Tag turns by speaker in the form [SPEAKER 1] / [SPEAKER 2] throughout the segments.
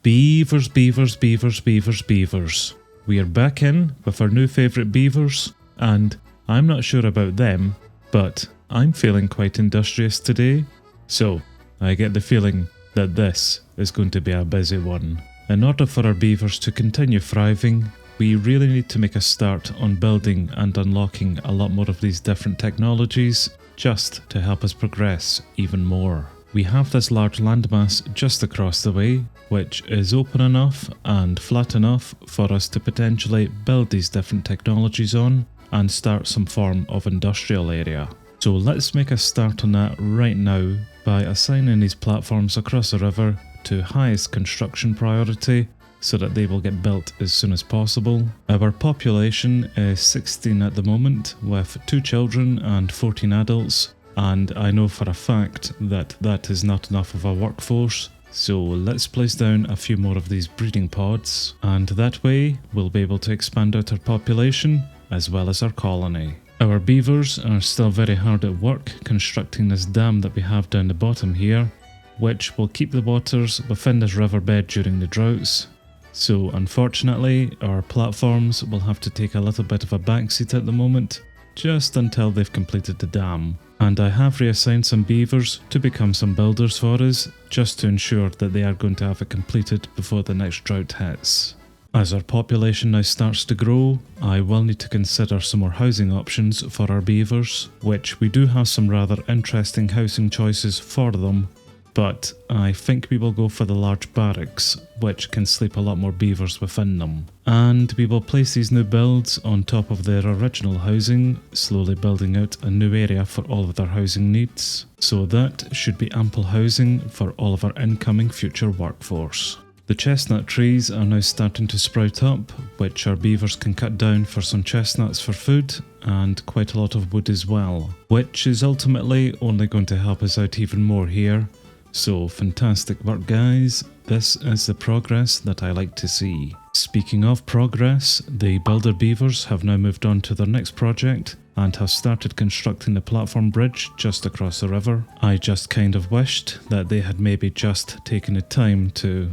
[SPEAKER 1] Beavers, beavers, beavers, beavers, beavers. We are back in with our new favourite beavers, and I'm not sure about them, but I'm feeling quite industrious today, so I get the feeling that this is going to be a busy one. In order for our beavers to continue thriving, we really need to make a start on building and unlocking a lot more of these different technologies, just to help us progress even more. We have this large landmass just across the way, which is open enough and flat enough for us to potentially build these different technologies on and start some form of industrial area. So let's make a start on that right now by assigning these platforms across the river to highest construction priority so that they will get built as soon as possible. Our population is 16 at the moment, with 2 children and 14 adults. And I know for a fact that that is not enough of a workforce, so let's place down a few more of these breeding pods, and that way we'll be able to expand out our population as well as our colony. Our beavers are still very hard at work constructing this dam that we have down the bottom here, which will keep the waters within this riverbed during the droughts. So unfortunately, our platforms will have to take a little bit of a backseat at the moment, just until they've completed the dam. And I have reassigned some beavers to become some builders for us, just to ensure that they are going to have it completed before the next drought hits. As our population now starts to grow, I will need to consider some more housing options for our beavers, which we do have some rather interesting housing choices for them, but I think we will go for the large barracks, which can sleep a lot more beavers within them. And we will place these new builds on top of their original housing, slowly building out a new area for all of their housing needs. So that should be ample housing for all of our incoming future workforce. The chestnut trees are now starting to sprout up, which our beavers can cut down for some chestnuts for food, and quite a lot of wood as well, which is ultimately only going to help us out even more here. So fantastic work, guys. This is the progress that I like to see. Speaking of progress, the builder beavers have now moved on to their next project and have started constructing the platform bridge just across the river. I just kind of wished that they had maybe just taken the time to,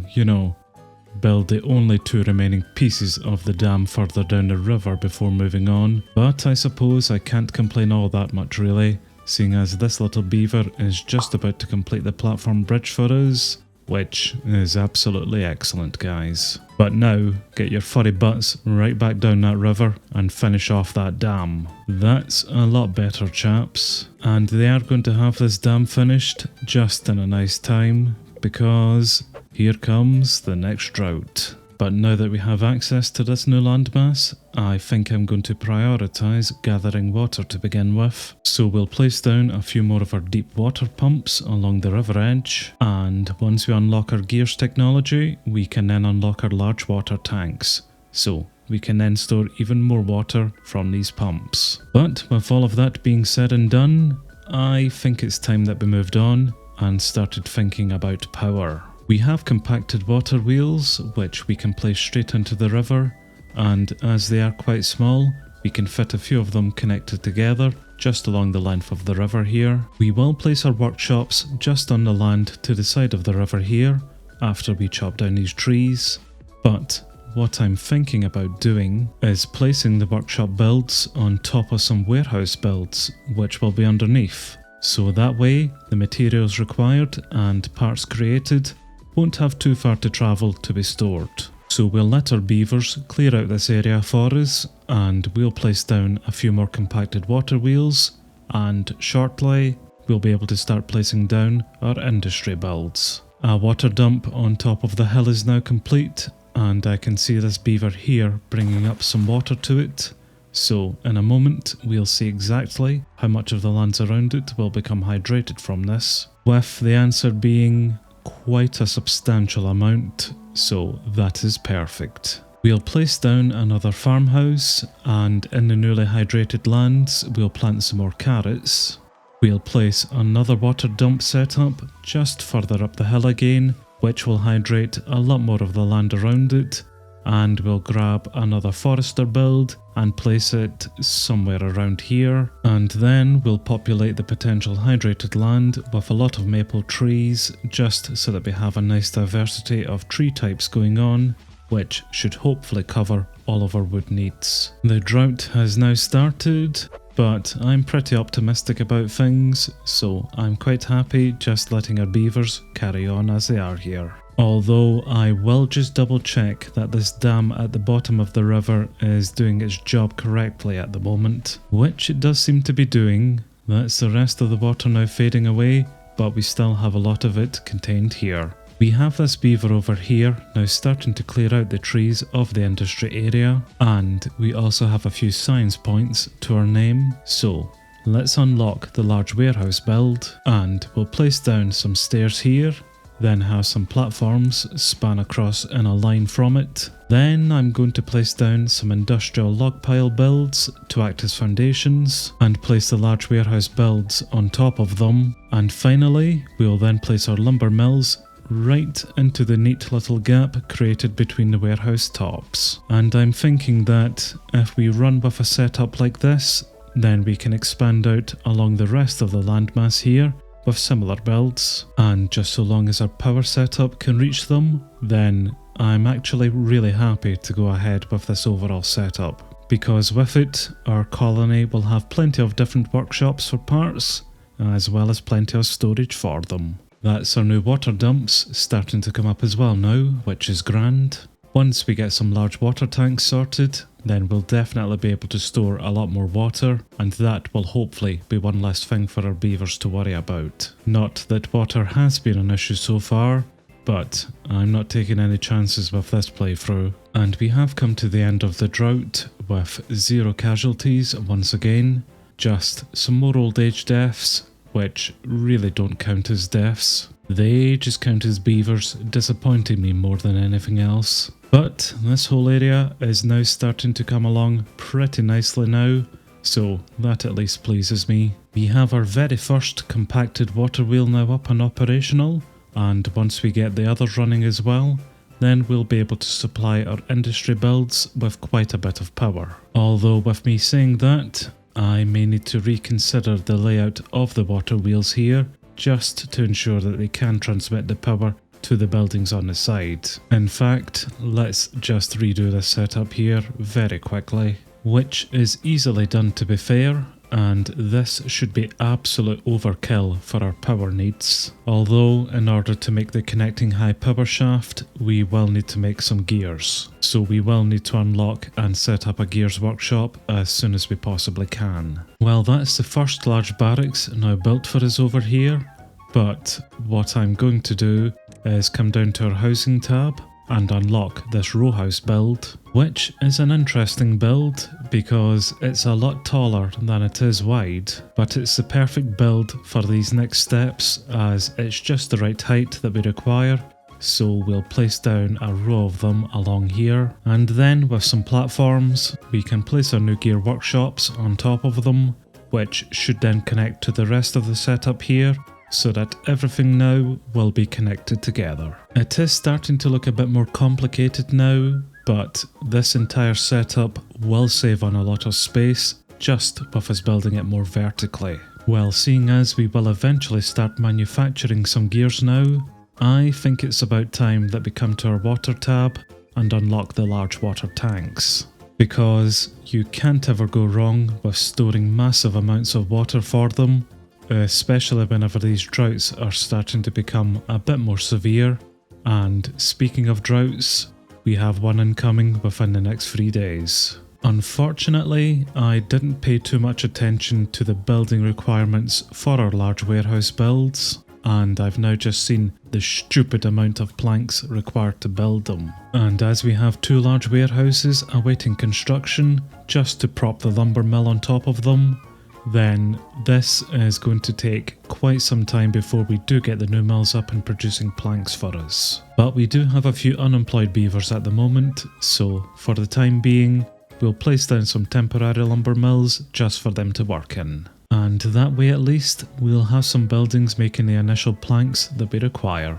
[SPEAKER 1] build the only 2 remaining pieces of the dam further down the river before moving on. But I suppose I can't complain all that much really, seeing as this little beaver is just about to complete the platform bridge for us, which is absolutely excellent, guys. But now, get your furry butts right back down that river and finish off that dam. That's a lot better, chaps. And they are going to have this dam finished just in a nice time, because here comes the next drought. But now that we have access to this new landmass, I think I'm going to prioritise gathering water to begin with. So we'll place down a few more of our deep water pumps along the river edge, and once we unlock our gears technology, we can then unlock our large water tanks. So we can then store even more water from these pumps. But with all of that being said and done, I think it's time that we moved on and started thinking about power. We have compacted water wheels, which we can place straight into the river, and as they are quite small, we can fit a few of them connected together just along the length of the river here. We will place our workshops just on the land to the side of the river here, after we chop down these trees. But what I'm thinking about doing is placing the workshop builds on top of some warehouse builds, which will be underneath. So that way, the materials required and parts created won't have too far to travel to be stored. So we'll let our beavers clear out this area for us, and we'll place down a few more compacted water wheels, and shortly we'll be able to start placing down our industry builds. A water dump on top of the hill is now complete, and I can see this beaver here bringing up some water to it. So in a moment we'll see exactly how much of the lands around it will become hydrated from this, with the answer being quite a substantial amount, so that is perfect. We'll place down another farmhouse, and in the newly hydrated lands we'll plant some more carrots. We'll place another water dump setup just further up the hill again, which will hydrate a lot more of the land around it, and we'll grab another forester build and place it somewhere around here, and then we'll populate the potential hydrated land with a lot of maple trees, just so that we have a nice diversity of tree types going on, which should hopefully cover all of our wood needs. The drought has now started, but I'm pretty optimistic about things, so I'm quite happy just letting our beavers carry on as they are here. Although I will just double check that this dam at the bottom of the river is doing its job correctly at the moment, which it does seem to be doing. That's the rest of the water now fading away, but we still have a lot of it contained here. We have this beaver over here now starting to clear out the trees of the industry area, and we also have a few science points to our name, so let's unlock the large warehouse build, and we'll place down some stairs here, then have some platforms span across in a line from it. Then I'm going to place down some industrial log pile builds to act as foundations, and place the large warehouse builds on top of them, and finally we will then place our lumber mills right into the neat little gap created between the warehouse tops. And I'm thinking that if we run with a setup like this, then we can expand out along the rest of the landmass here with similar builds, and just so long as our power setup can reach them, then I'm actually really happy to go ahead with this overall setup, because with it our colony will have plenty of different workshops for parts, as well as plenty of storage for them. That's our new water dumps starting to come up as well now, which is grand. Once we get some large water tanks sorted, then we'll definitely be able to store a lot more water, and that will hopefully be one less thing for our beavers to worry about. Not that water has been an issue so far, but I'm not taking any chances with this playthrough. And we have come to the end of the drought with 0 casualties once again, just some more old age deaths, which really don't count as deaths. They just count as beavers disappointing me more than anything else. But this whole area is now starting to come along pretty nicely now, so that at least pleases me. We have our very first compacted water wheel now up and operational, and once we get the others running as well, then we'll be able to supply our industry builds with quite a bit of power. Although with me saying that, I may need to reconsider the layout of the water wheels here, just to ensure that they can transmit the power to the buildings on the side. In fact, let's just redo this setup here very quickly, which is easily done to be fair, and this should be absolute overkill for our power needs. Although in order to make the connecting high power shaft, we will need to make some gears. So we will need to unlock and set up a gears workshop as soon as we possibly can. Well, that's the first large barracks now built for us over here, but what I'm going to do is come down to our housing tab and unlock this row house build, which is an interesting build because it's a lot taller than it is wide, but it's the perfect build for these next steps as it's just the right height that we require. So we'll place down a row of them along here, and then with some platforms we can place our new gear workshops on top of them, which should then connect to the rest of the setup here, so that everything now will be connected together. It is starting to look a bit more complicated now, but this entire setup will save on a lot of space just with us building it more vertically. Well, seeing as we will eventually start manufacturing some gears now, I think it's about time that we come to our water tab and unlock the large water tanks, because you can't ever go wrong with storing massive amounts of water for them, especially whenever these droughts are starting to become a bit more severe. And speaking of droughts, we have one incoming within the next 3 days. Unfortunately, I didn't pay too much attention to the building requirements for our large warehouse builds, and I've now just seen the stupid amount of planks required to build them. And as we have 2 large warehouses awaiting construction just to prop the lumber mill on top of them, then this is going to take quite some time before we do get the new mills up and producing planks for us. But we do have a few unemployed beavers at the moment, so for the time being, we'll place down some temporary lumber mills just for them to work in. And that way at least, we'll have some buildings making the initial planks that we require.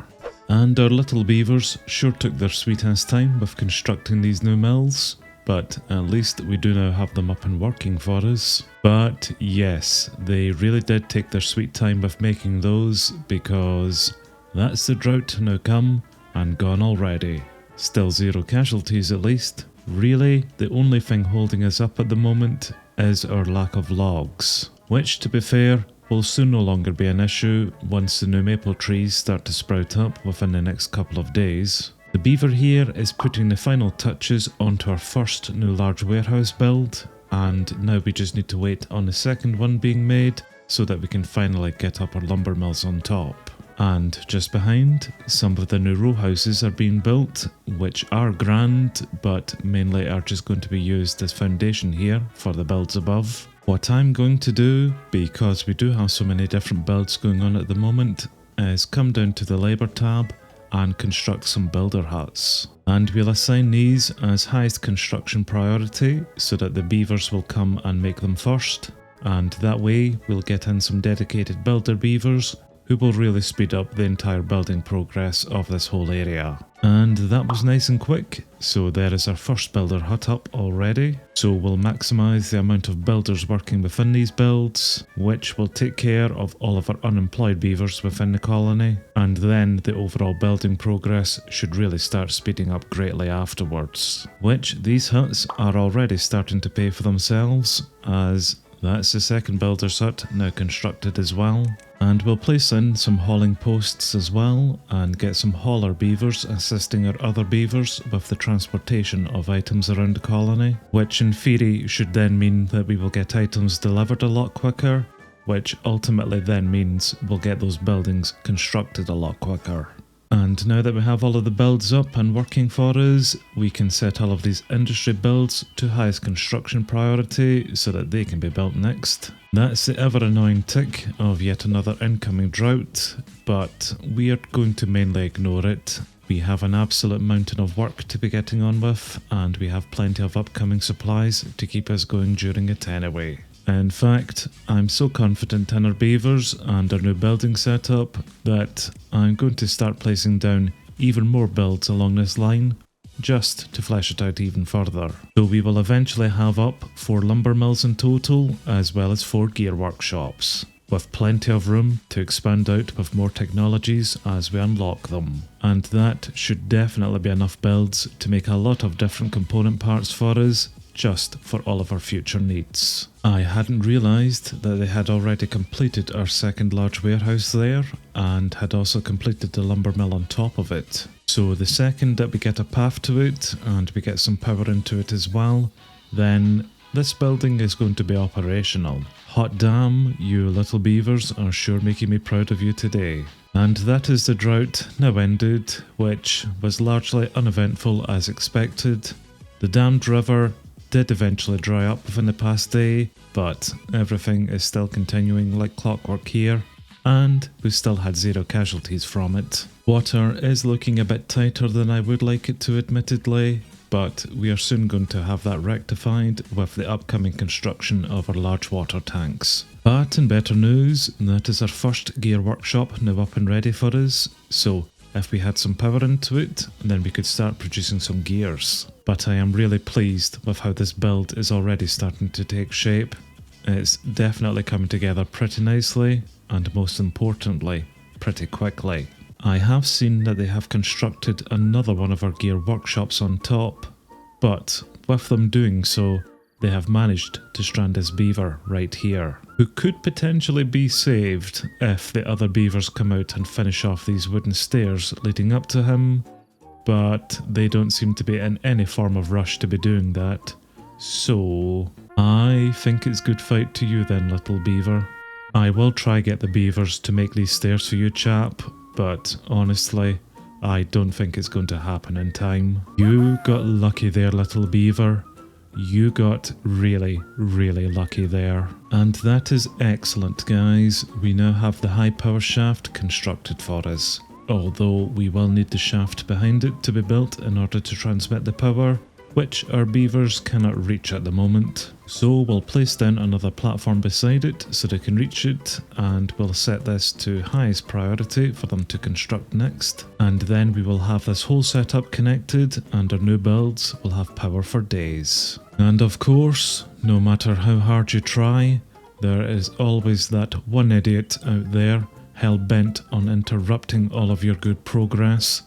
[SPEAKER 1] And our little beavers sure took their sweet ass time with constructing these new mills, but at least we do now have them up and working for us. But yes, they really did take their sweet time with making those, because that's the drought now come and gone already. Still 0 casualties at least. Really, the only thing holding us up at the moment is our lack of logs, which, to be fair, will soon no longer be an issue once the new maple trees start to sprout up within the next couple of days. The beaver here is putting the final touches onto our first new large warehouse build, and now we just need to wait on the second one being made so that we can finally get up our lumber mills on top. And just behind, some of the new row houses are being built, which are grand, but mainly are just going to be used as foundation here for the builds above. What I'm going to do, because we do have so many different builds going on at the moment, is come down to the labour tab and construct some builder huts. And we'll assign these as highest construction priority so that the beavers will come and make them first. And that way we'll get in some dedicated builder beavers who will really speed up the entire building progress of this whole area. And that was nice and quick, so there is our first builder hut up already. So we'll maximise the amount of builders working within these builds, which will take care of all of our unemployed beavers within the colony, and then the overall building progress should really start speeding up greatly afterwards. Which these huts are already starting to pay for themselves, as that's the second builder's hut now constructed as well. And we'll place in some hauling posts as well and get some hauler beavers assisting our other beavers with the transportation of items around the colony, which in theory should then mean that we will get items delivered a lot quicker, which ultimately then means we'll get those buildings constructed a lot quicker. And now that we have all of the builds up and working for us, we can set all of these industry builds to highest construction priority so that they can be built next. That's the ever annoying tick of yet another incoming drought, but we are going to mainly ignore it. We have an absolute mountain of work to be getting on with, and we have plenty of upcoming supplies to keep us going during it anyway. In fact, I'm so confident in our beavers and our new building setup that I'm going to start placing down even more builds along this line, just to flesh it out even further. So we will eventually have up 4 lumber mills in total, as well as 4 gear workshops, with plenty of room to expand out with more technologies as we unlock them. And that should definitely be enough builds to make a lot of different component parts for us, just for all of our future needs. I hadn't realised that they had already completed our second large warehouse there, and had also completed the lumber mill on top of it. So the second that we get a path to it, and we get some power into it as well, then this building is going to be operational. Hot damn, you little beavers are sure making me proud of you today. And that is the drought now ended, which was largely uneventful as expected. The damned river did eventually dry up within the past day, but everything is still continuing like clockwork here, and we still had 0 casualties from it. Water is looking a bit tighter than I would like it to, admittedly, but we are soon going to have that rectified with the upcoming construction of our large water tanks. But in better news, that is our first gear workshop now up and ready for us, so if we had some power into it, then we could start producing some gears. But I am really pleased with how this build is already starting to take shape. It's definitely coming together pretty nicely, and most importantly, pretty quickly. I have seen that they have constructed another one of our gear workshops on top, but with them doing so, they have managed to strand this beaver right here, who could potentially be saved if the other beavers come out and finish off these wooden stairs leading up to him, but they don't seem to be in any form of rush to be doing that. So I think it's good fight to you then, little beaver. I will try get the beavers to make these stairs for you, chap, but honestly, I don't think it's going to happen in time. You got lucky there, little beaver. You got really, really lucky there. And that is excellent, guys. We now have the high power shaft constructed for us. Although we will need the shaft behind it to be built in order to transmit the power, which our beavers cannot reach at the moment. So we'll place down another platform beside it so they can reach it, and we'll set this to highest priority for them to construct next. And then we will have this whole setup connected, and our new builds will have power for days. And of course, no matter how hard you try, there is always that one idiot out there hell-bent on interrupting all of your good progress.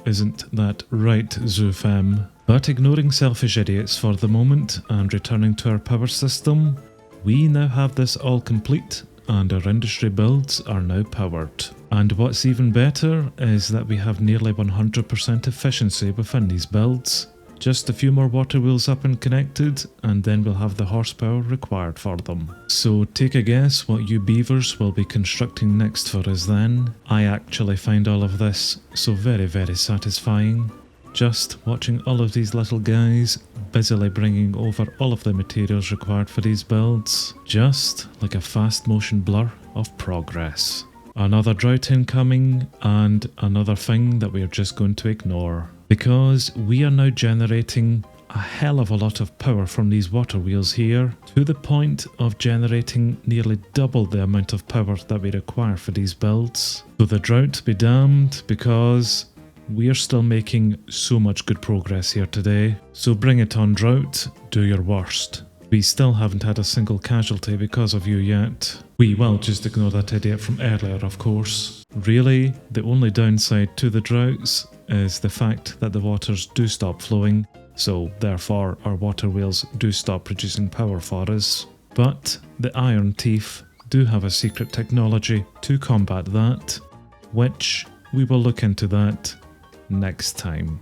[SPEAKER 1] Isn't that right, Zoofam? But ignoring selfish idiots for the moment and returning to our power system, we now have this all complete and our industry builds are now powered. And what's even better is that we have nearly 100% efficiency within these builds. Just a few more water wheels up and connected, and then we'll have the horsepower required for them. So take a guess what you beavers will be constructing next for us then. I actually find all of this so very satisfying. Just watching all of these little guys busily bringing over all of the materials required for these builds, just like a fast motion blur of progress. Another drought incoming, and another thing that we are just going to ignore. Because we are now generating a hell of a lot of power from these water wheels here, to the point of generating nearly double the amount of power that we require for these builds. So the drought be damned, because we are still making so much good progress here today. So bring it on, Drought, do your worst. We still haven't had a single casualty because of you yet. We will just ignore that idiot from earlier, of course. Really, the only downside to the droughts is the fact that the waters do stop flowing, so therefore our water wheels do stop producing power for us. But the Ironteeth do have a secret technology to combat that, which we will look into that next time.